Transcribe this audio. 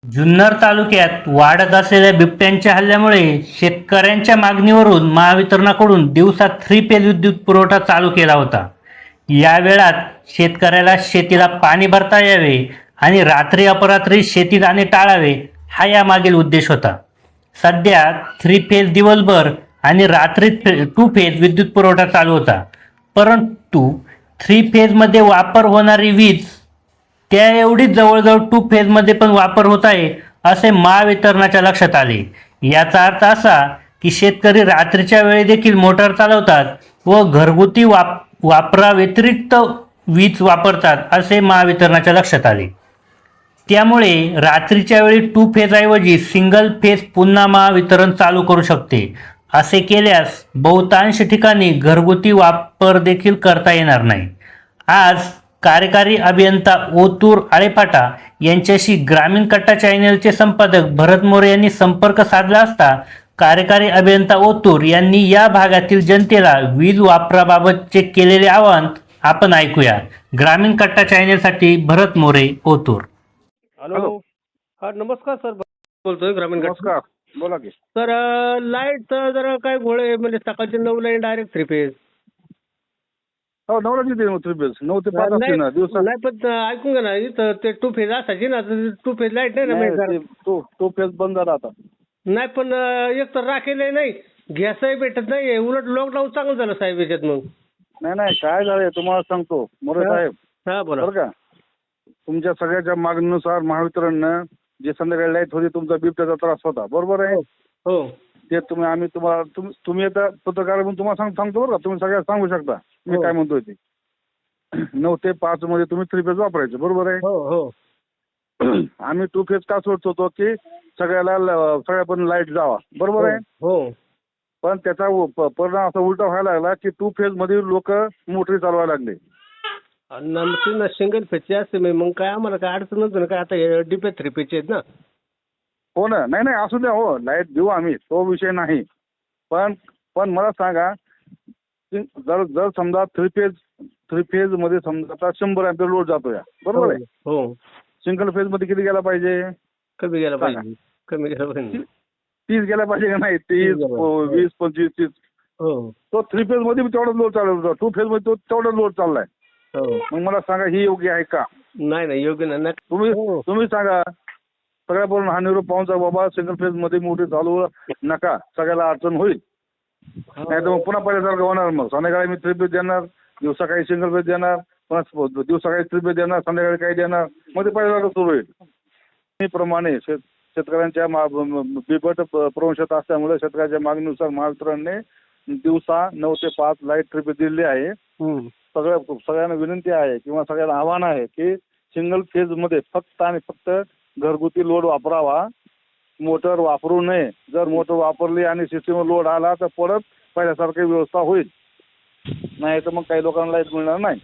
जुन्नर तालुक्यात वाढत असलेल्या बिबट्यांच्या हल्ल्यामुळे शेतकऱ्यांच्या मागणीवरून महावितरणाकडून दिवसा 3 फेज विद्युत पुरवठा चालू केला होता. या वेळात शेतकऱ्याला शेतीला पाणी भरता यावे आणि रात्री अपरात्री शेती जाणे टाळावे हा यामागील उद्देश होता. सध्या 3 फेज दिवसभर आणि रात्री 2 फेज विद्युत पुरवठा चालू होता, परंतु 3 फेजमध्ये वापर होणारी वीज त्या एवढीच जवळजवळ 2 फेजमध्ये पण वापर होत आहे असे महावितरणाच्या लक्षात आले. याचा अर्थ असा की शेतकरी रात्रीच्या वेळी देखील मोटार चालवतात व घरगुती वापराव्यतिरिक्त वीज वापरतात असे महावितरणाच्या लक्षात आले. त्यामुळे रात्रीच्या वेळी 2 फेजऐवजी सिंगल फेज पुन्हा महावितरण चालू करू शकते. असे केल्यास बहुतांश ठिकाणी घरगुती वापर देखील करता येणार नाही. आज कार्यकारी अभियंता ओतूर आळेफाटा यांच्याशी ग्रामीण कट्टा चॅनेलचे संपादक भरत मोरे यांनी संपर्क साधला असता कार्यकारी अभियंता ओतूर यांनी या भागातील जनतेला वीज वापराबाबतचे केलेले आवाहन आपण ऐकूया. ग्रामीण कट्टा चॅनेलसाठी भरत मोरे, ओतूर. हॅलो. हा नमस्कार सर, बोलतोय ग्रामीण गट. नमस्कार, बोला की. सर लाईट जरा काय घोळे म्हणजे सकाळचे 9 ला डायरेक्ट 3 फेज. हो, 9 ला किती 3 फेज 9 ते 5 असते ना दिवसा. नाही पण ऐकून घ्या ना, इथं ते 2 फेज असायची ना, 2 फेज लाईट नाही ना मिळणार. तो फेज बंद झाला आता. नाही पण एक तर राखेल नाही, गॅसही भेटत नाही. उलट लॉकडाऊन चांगलं झालं साहेब याच्यात. मग नाही काय झालंय तुम्हाला सांगतो मोरे साहेब. हा बोला. बरं का, तुमच्या सगळ्याच्या मागणीनुसार महावितरणनं जे संध्याकाळी लाईट होती, तुमचा बिबट्याचा त्रास होता, बरोबर आहे. हो. ते आम्ही तुम्ही आता पत्रकार म्हणून तुम्हाला सांगतो बरं का, तुम्ही सगळ्यात सांगू शकता मी काय म्हणतोय ते. 9 ते 5 मध्ये तुम्ही 3 फेज वापरायचं, बरोबर आहे. हो. आम्ही 2 फेज का सोडत होतो की सगळ्या पण लाईट जावा, बरोबर आहे. हो. पण त्याचा परिणाम असा उलटा व्हायला लागला की 2 फेज मध्ये लोक मोटरी चालवायला लागले. आणि सिंगल फेजचे असते मग काय आम्हाला काय अडचण नव्हतं ना काय. आता डिपे 3 फेजचे आहेत ना. हो ना, नाही असू द्या, हो लाईट देऊ आम्ही, तो विषय नाही. पण मला सांगा, जर समजा 3 फेज मध्ये समजा आता 100 अँपिअर लोड जातो या, बरोबर आहे. हो. सिंगल फेज मध्ये किती गेला पाहिजे? कमी गेला पाहिजे. 30 गेला पाहिजे का नाही? 30, 20, 25, 30. हो. तो 3 फेज मध्ये तेवढा लोड चालला होता, 2 फेज मध्ये तो तेवढा लोड चाललाय. मग मला सांगा, ही योग्य आहे का? नाही योग्य नाही. तुम्ही सांगा. सगळ्यापासून हा निरोप पाहूनचा बाबा सिंगल फेज मध्ये मोठी चालू नका, सगळ्याला अडचण होईल. नाही तर मग पुन्हा पहिल्यासारखं होणार. मग संध्याकाळी मी 3 फेज देणार, दिवसा काही सिंगल फेज देणार, पुन्हा दिवसा काही 3 फेज देणार, संध्याकाळी काही देणार, मग ते पहिल्यासारखं सुरू होईल. प्रमाणे शेतकऱ्यांच्या बिबट प्रवंशात असल्यामुळे शेतकऱ्याच्या मागणीनुसार महावितरणने दिवसा 9 ते 5 लाईट 3 फेज दिलेली आहे. सगळ्यांना विनंती आहे किंवा सगळ्यांना आव्हान आहे की सिंगल फेज मध्ये फक्त आणि फक्त घरगुती लोड वापरावा, मोटर वापरू नये. जर मोटर वापरली आणि सिस्टीमवर लोड आला तर परत पहिल्यासारखी व्यवस्था होईल, नाही तर मग काही लोकांना लाईट मिळणार नाही.